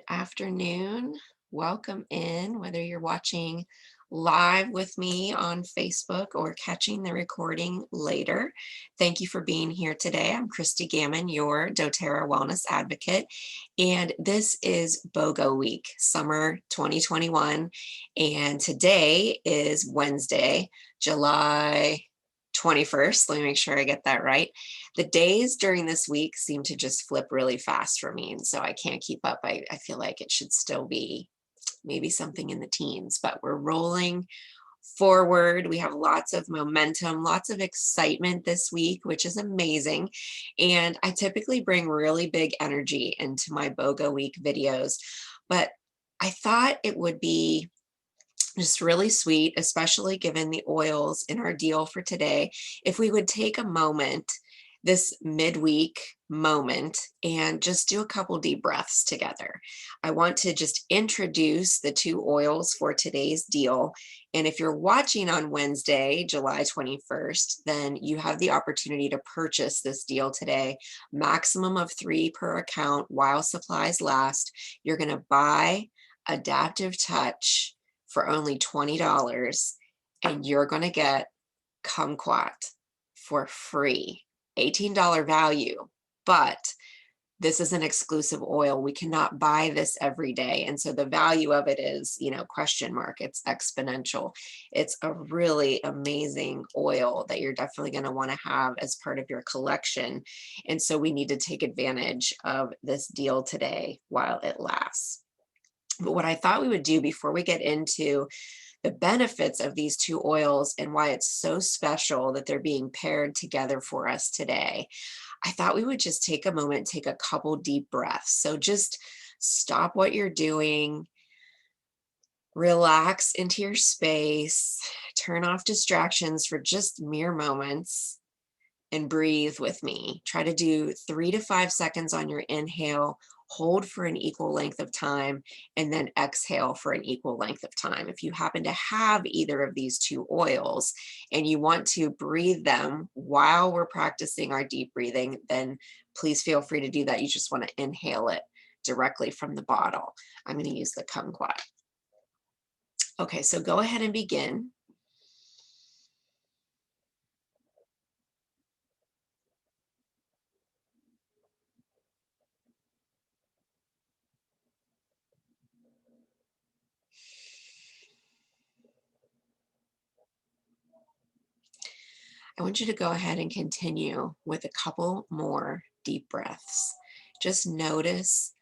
Afternoon. Welcome in, whether you're watching live with me on Facebook or catching the recording later. Thank you for being here today. I'm Christy Gammon, your doTERRA Wellness Advocate, and this is BOGO Week, Summer 2021, and today is Wednesday, July 21st. Let me make sure I get that right. The days during this week seem to just flip really fast for me, and so I can't keep up. I feel like it should still be maybe something in the teens, but we're rolling forward. We have lots of momentum, lots of excitement this week, which is amazing. And I typically bring really big energy into my BOGO week videos, but I thought it would be just really sweet, especially given the oils in our deal for today, if we would take a moment, this midweek moment, and just do a couple deep breaths together. I want to just introduce the two oils for today's deal. And if you're watching on Wednesday, July 21st, then you have the opportunity to purchase this deal today. Maximum of 3 per account while supplies last. You're going to buy Adaptiv Touch for only $20, and you're going to get Kumquat for free. $18 value, but this is an exclusive oil. We cannot buy this every day. And so the value of it is, question mark, it's exponential. It's a really amazing oil that you're definitely going to want to have as part of your collection. And so we need to take advantage of this deal today while it lasts. But what I thought we would do before we get into the benefits of these two oils and why it's so special that they're being paired together for us today, I thought we would just take a moment, take a couple deep breaths. So just stop what you're doing, relax into your space, turn off distractions for just mere moments, and breathe with me. Try to do 3 to 5 seconds on your inhale, hold for an equal length of time, and then exhale for an equal length of time. If you happen to have either of these two oils and you want to breathe them while we're practicing our deep breathing, then please feel free to do that. You just want to inhale it directly from the bottle. I'm going to use the Kumquat. Okay, so go ahead and begin. I want you to go ahead and continue with a couple more deep breaths. Just notice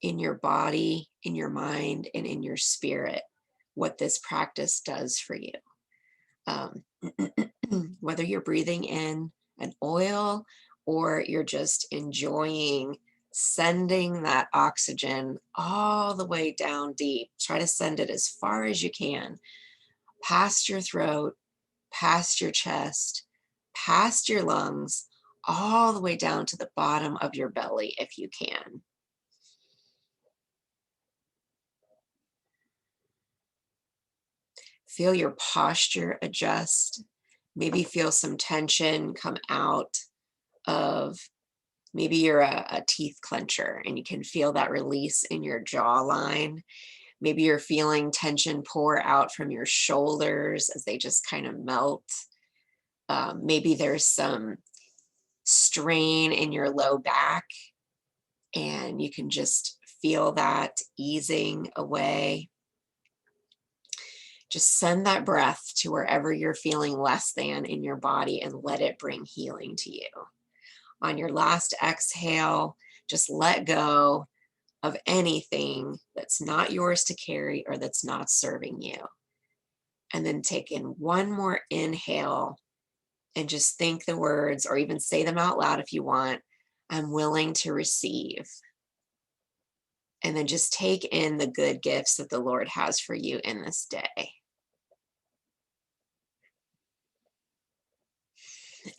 in your body, in your mind, and in your spirit what this practice does for you. Um, whether you're breathing in an oil or you're just enjoying sending that oxygen all the way down deep, try to send it as far as you can, past your throat, past your chest, past your lungs, all the way down to the bottom of your belly if you can. Feel your posture adjust. Maybe feel some tension come out of, maybe you're a teeth clencher and you can feel that release in your jawline. Maybe you're feeling tension pour out from your shoulders as they just kind of melt. Maybe there's some strain in your low back and you can just feel that easing away. Just send that breath to wherever you're feeling less than in your body and let it bring healing to you. On your last exhale, just let go of anything that's not yours to carry or that's not serving you. And then take in one more inhale and just think the words, or even say them out loud if you want. I'm willing to receive. And then just take in the good gifts that the Lord has for you in this day.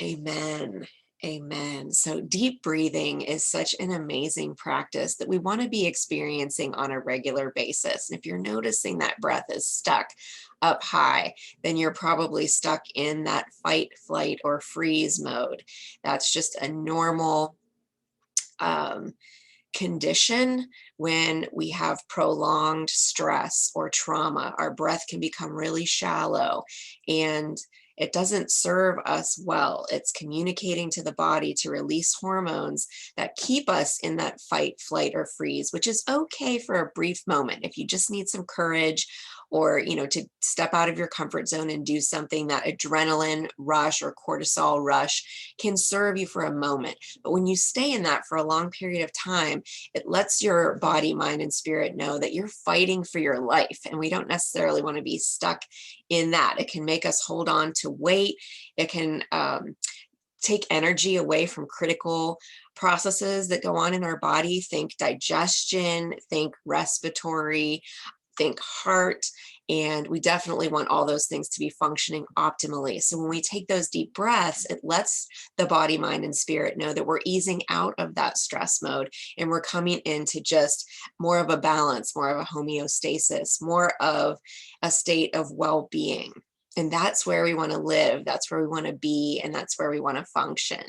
Amen. Amen. So deep breathing is such an amazing practice that we want to be experiencing on a regular basis. And if you're noticing that breath is stuck up high, then you're probably stuck in that fight, flight, or freeze mode. That's just a normal condition when we have prolonged stress or trauma. Our breath can become really shallow and it doesn't serve us well. It's communicating to the body to release hormones that keep us in that fight, flight, or freeze, which is okay for a brief moment. If you just need some courage or, to step out of your comfort zone and do something, that adrenaline rush or cortisol rush can serve you for a moment. But when you stay in that for a long period of time, it lets your body, mind, and spirit know that you're fighting for your life. And we don't necessarily want to be stuck in that. It can make us hold on to weight. It can take energy away from critical processes that go on in our body. Think digestion, think respiratory, think heart, and we definitely want all those things to be functioning optimally. So when we take those deep breaths, it lets the body, mind, and spirit know that we're easing out of that stress mode and we're coming into just more of a balance, more of a homeostasis, more of a state of well-being. And that's where we want to live, that's where we want to be, and that's where we want to function.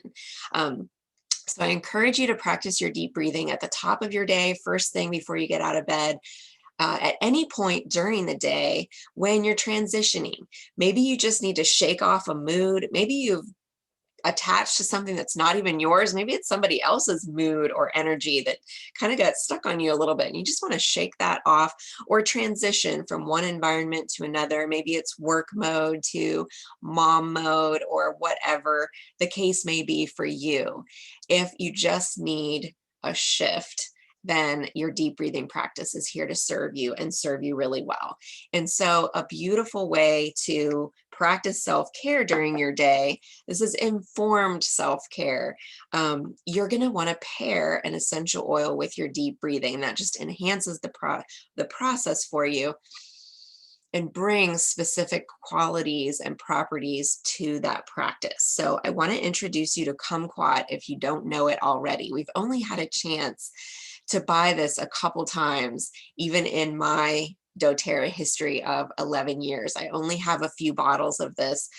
So I encourage you to practice your deep breathing at the top of your day, first thing before you get out of bed. At any point during the day when you're transitioning. Maybe you just need to shake off a mood. Maybe you've attached to something that's not even yours. Maybe it's somebody else's mood or energy that kind of got stuck on you a little bit and you just want to shake that off or transition from one environment to another. Maybe it's work mode to mom mode or whatever the case may be for you. If you just need a shift, then your deep breathing practice is here to serve you and serve you really well. And so a beautiful way to practice self-care during your day, this is informed self-care. You're going to want to pair an essential oil with your deep breathing, and that just enhances the process for you and brings specific qualities and properties to that practice. So I want to introduce you to Kumquat if you don't know it already. We've only had a chance to buy this a couple times, even in my doTERRA history of 11 years. I only have a few bottles of this.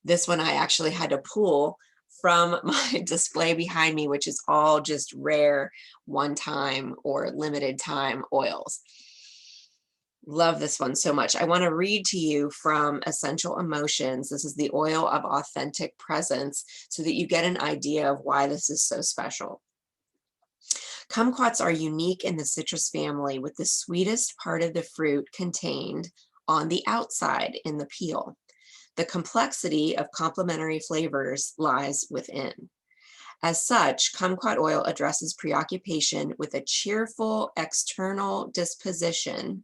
This one I actually had to pull from my display behind me, which is all just rare one-time or limited time oils. Love this one so much. I want to read to you from Essential Emotions. This is the oil of authentic presence so that you get an idea of why this is so special. Kumquats are unique in the citrus family, with the sweetest part of the fruit contained on the outside in the peel. The complexity of complementary flavors lies within. As such, kumquat oil addresses preoccupation with a cheerful external disposition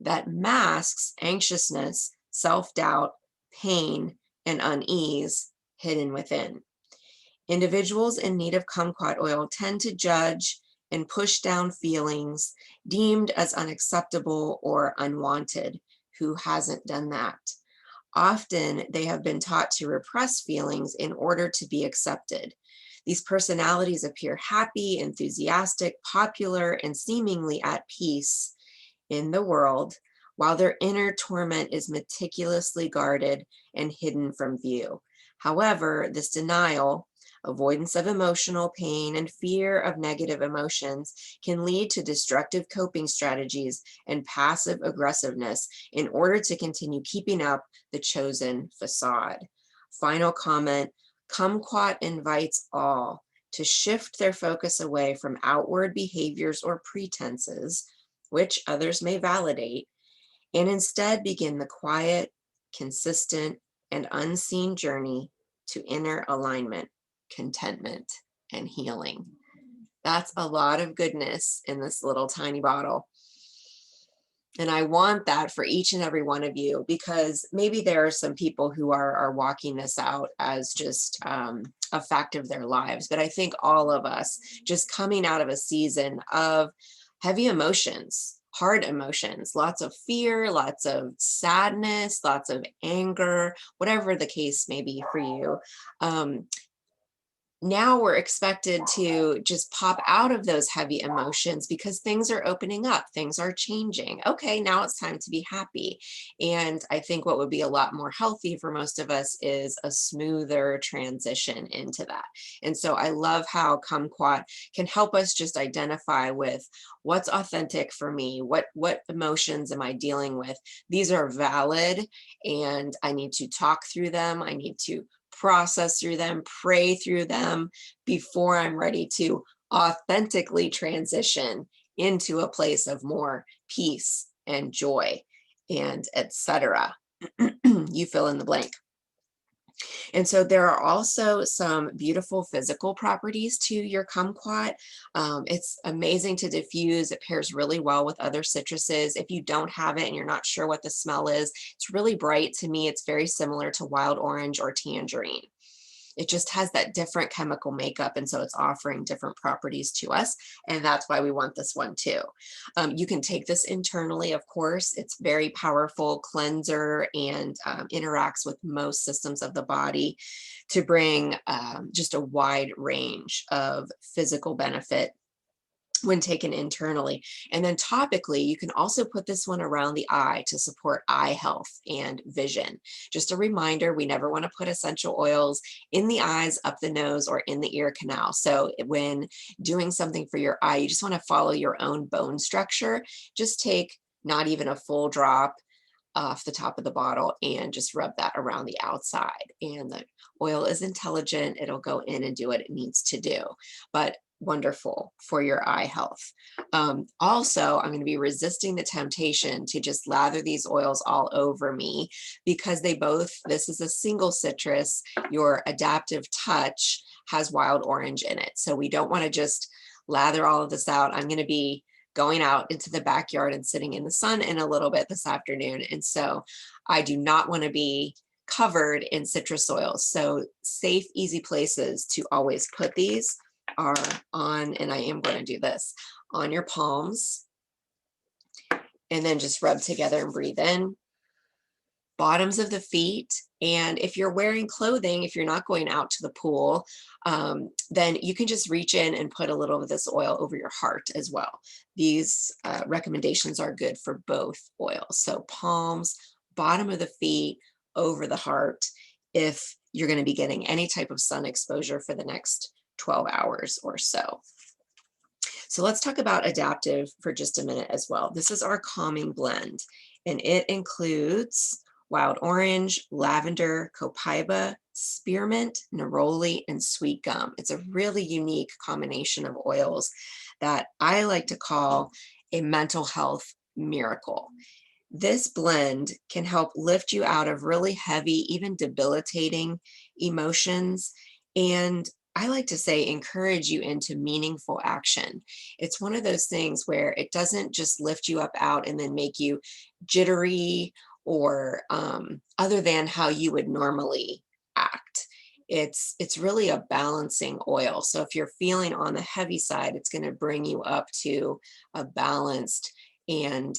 that masks anxiousness, self-doubt, pain, and unease hidden within. Individuals in need of kumquat oil tend to judge and push down feelings deemed as unacceptable or unwanted. Who hasn't done that? Often they have been taught to repress feelings in order to be accepted. These personalities appear happy, enthusiastic, popular, and seemingly at peace in the world, while their inner torment is meticulously guarded and hidden from view. However, this denial, avoidance of emotional pain, and fear of negative emotions can lead to destructive coping strategies and passive aggressiveness in order to continue keeping up the chosen facade. Final comment, Kumquat invites all to shift their focus away from outward behaviors or pretenses, which others may validate, and instead begin the quiet, consistent, and unseen journey to inner alignment, contentment, and healing. That's a lot of goodness in this little tiny bottle. And I want that for each and every one of you, because maybe there are some people who are walking this out as just a fact of their lives. But I think all of us just coming out of a season of heavy emotions, hard emotions, lots of fear, lots of sadness, lots of anger, whatever the case may be for you. now we're expected to just pop out of those heavy emotions because things are opening up, things are changing. Okay, now it's time to be happy. And I think what would be a lot more healthy for most of us is a smoother transition into that. And so I love how Kumquat can help us just identify with what's authentic for me, what emotions am I dealing with. These are valid and I need to talk through them. I need to process through them, pray through them before I'm ready to authentically transition into a place of more peace and joy and etc. You fill in the blank. And so there are also some beautiful physical properties to your kumquat. It's amazing to diffuse. It pairs really well with other citruses. If you don't have it and you're not sure what the smell is, it's really bright to me. It's very similar to wild orange or tangerine. It just has that different chemical makeup, and so it's offering different properties to us, and that's why we want this one too. You can take this internally, of course. It's very powerful cleanser and interacts with most systems of the body to bring just a wide range of physical benefit when taken internally. And then topically, you can also put this one around the eye to support eye health and vision. Just a reminder, we never want to put essential oils in the eyes, up the nose, or in the ear canal. So when doing something for your eye, you just want to follow your own bone structure. Just take not even a full drop off the top of the bottle and just rub that around the outside. And the oil is intelligent. It'll go in and do what it needs to do. But wonderful for your eye health. Also, I'm going to be resisting the temptation to just lather these oils all over me because this is a single citrus. Your Adaptiv Touch has wild orange in it. So we don't want to just lather all of this out. I'm going to be going out into the backyard and sitting in the sun in a little bit this afternoon. And so I do not want to be covered in citrus oils. So safe, easy places to always put these are on, and I am going to do this, on your palms, and then just rub together and breathe in. Bottoms of the feet, and if you're wearing clothing, if you're not going out to the pool, then you can just reach in and put a little of this oil over your heart as well. These recommendations are good for both oils. So palms, bottom of the feet, over the heart, if you're going to be getting any type of sun exposure for the next 12 hours or so. So let's talk about Adaptiv for just a minute as well. This is our calming blend, and it includes wild orange, lavender, copaiba, spearmint, neroli, and sweet gum. It's a really unique combination of oils that I like to call a mental health miracle. This blend can help lift you out of really heavy, even debilitating emotions, and I like to say encourage you into meaningful action. It's one of those things where it doesn't just lift you up out and then make you jittery or other than how you would normally act. It's really a balancing oil. So if you're feeling on the heavy side, it's going to bring you up to a balanced and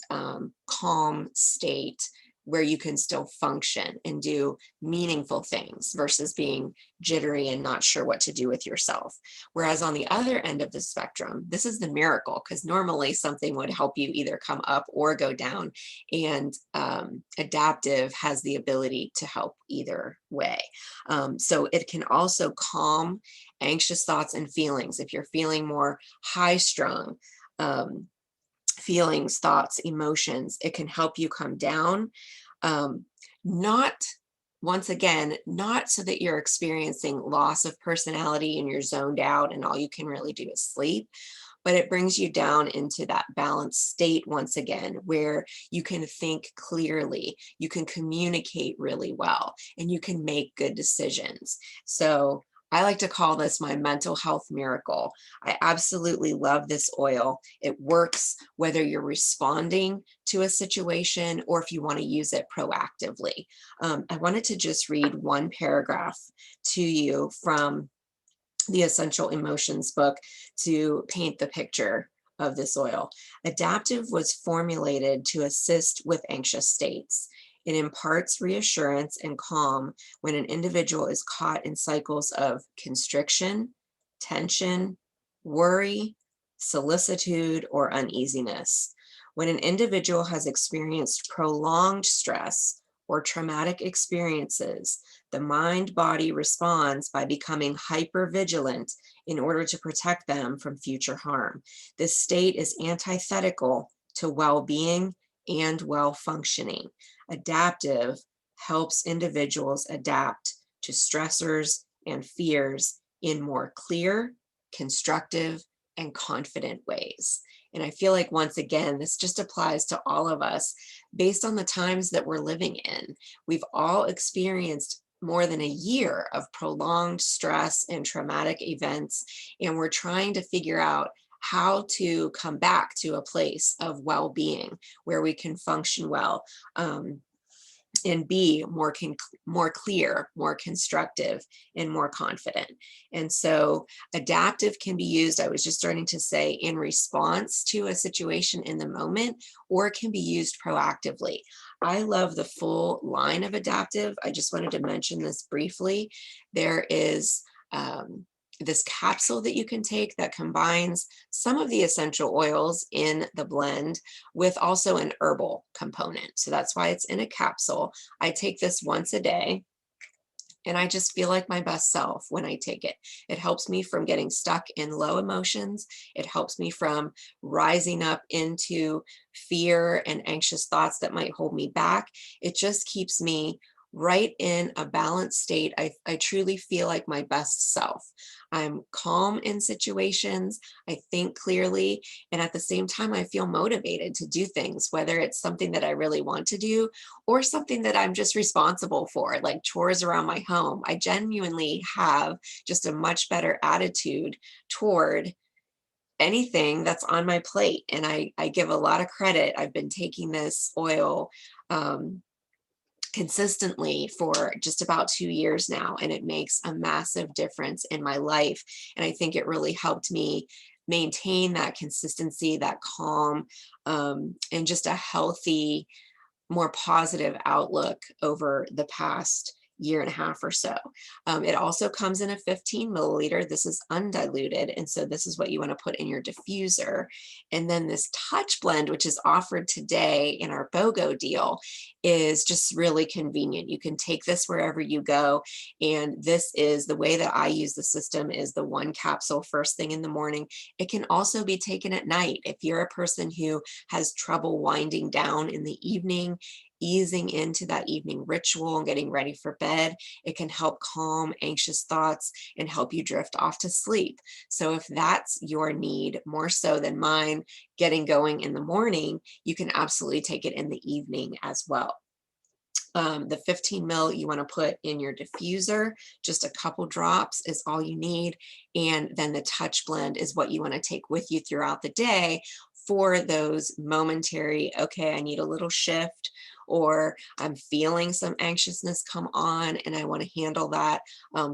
calm state where you can still function and do meaningful things versus being jittery and not sure what to do with yourself. Whereas on the other end of the spectrum, this is the miracle, because normally something would help you either come up or go down, and Adaptiv has the ability to help either way. So it can also calm anxious thoughts and feelings. If you're feeling more high strung, feelings, thoughts, emotions, it can help you come down. Not, once again, not so that you're experiencing loss of personality and you're zoned out and all you can really do is sleep, but it brings you down into that balanced state once again, where you can think clearly, you can communicate really well, and you can make good decisions. So I like to call this my mental health miracle. I absolutely love this oil. It works whether you're responding to a situation or if you want to use it proactively. I wanted to just read one paragraph to you from the Essential Emotions book to paint the picture of this oil. Adaptiv was formulated to assist with anxious states. It imparts reassurance and calm when an individual is caught in cycles of constriction, tension, worry, solicitude, or uneasiness. When an individual has experienced prolonged stress or traumatic experiences, the mind-body responds by becoming hypervigilant in order to protect them from future harm. This state is antithetical to well-being and well-functioning. Adaptive helps individuals adapt to stressors and fears in more clear, constructive, and confident ways. And I feel like, once again, this just applies to all of us based on the times that we're living in. We've all experienced more than a year of prolonged stress and traumatic events, and we're trying to figure out how to come back to a place of well-being where we can function well. And be more clear, more constructive, and more confident. And so adaptive can be used, I was just starting to say, in response to a situation in the moment, or it can be used proactively. I love the full line of adaptive. I just wanted to mention this briefly. There is this capsule that you can take that combines some of the essential oils in the blend with also an herbal component. So that's why it's in a capsule. I take this once a day, and I just feel like my best self when I take it. It helps me from getting stuck in low emotions. It helps me from rising up into fear and anxious thoughts that might hold me back. It just keeps me right in a balanced state. I truly feel like my best self. I'm calm in situations, I think clearly, and at the same time, I feel motivated to do things, whether it's something that I really want to do or something that I'm just responsible for, like chores around my home. I genuinely have just a much better attitude toward anything that's on my plate. And I give a lot of credit. I've been taking this oil consistently for just about 2 years now, and it makes a massive difference in my life. And I think it really helped me maintain that consistency, that calm, and just a healthy, more positive outlook over the past year and a half or so. It also comes in a 15 milliliter. This is undiluted, and so this is what you want to put in your diffuser. And then this touch blend, which is offered today in our BOGO deal, is just really convenient. You can take this wherever you go, and this is the way that I use the system, is the one capsule first thing in the morning. It can also be taken at night. If you're a person who has trouble winding down in the evening, easing into that evening ritual and getting ready for bed, it can help calm anxious thoughts and help you drift off to sleep. So if that's your need more so than mine, getting going in the morning, you can absolutely take it in the evening as well. The 15 mil you want to put in your diffuser, just a couple drops is all you need. And then the touch blend is what you want to take with you throughout the day for those momentary, okay, I need a little shift, or I'm feeling some anxiousness come on and I want to handle that.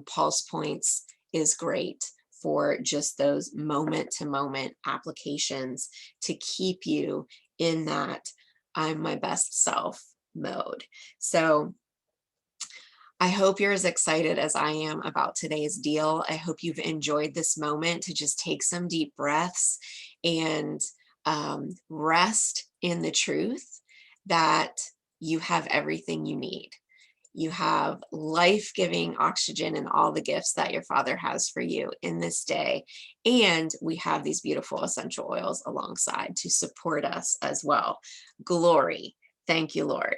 Pulse points is great for just those moment to moment applications to keep you in that I'm my best self mode. So I hope you're as excited as I am about today's deal. I hope you've enjoyed this moment to just take some deep breaths and rest in the truth that you have everything you need. You have life-giving oxygen and all the gifts that your Father has for you in this day. And we have these beautiful essential oils alongside to support us as well. Glory. Thank you, Lord.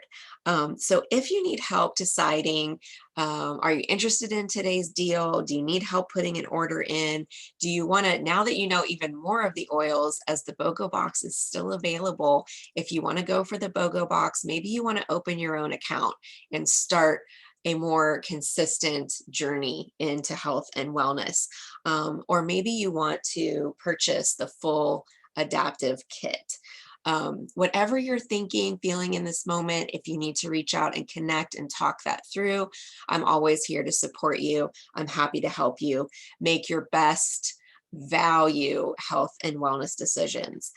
So if you need help deciding, are you interested in today's deal? Do you need help putting an order in? Do you want to, now that you know even more of the oils, as the BOGO box is still available, if you want to go for the BOGO box, maybe you want to open your own account and start a more consistent journey into health and wellness. Or maybe you want to purchase the full adaptive kit. Whatever you're thinking, feeling in this moment, if you need to reach out and connect and talk that through, I'm always here to support you. I'm happy to help you make your best value health and wellness decisions.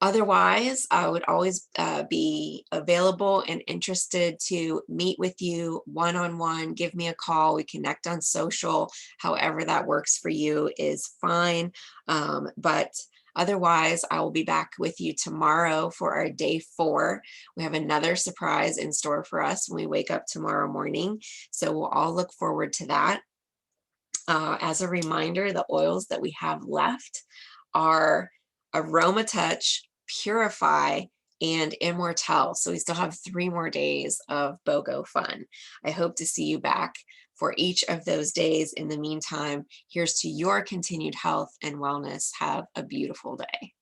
Otherwise, I would always be available and interested to meet with you one on one. Give me a call. We connect on social. However, that works for you is fine. But otherwise, I will be back with you tomorrow for our day 4. We have another surprise in store for us when we wake up tomorrow morning. So we'll all look forward to that. As a reminder, the oils that we have left are Aroma Touch, Purify, and Immortelle. So we still have 3 more days of BOGO fun. I hope to see you back for each of those days. In the meantime, here's to your continued health and wellness. Have a beautiful day.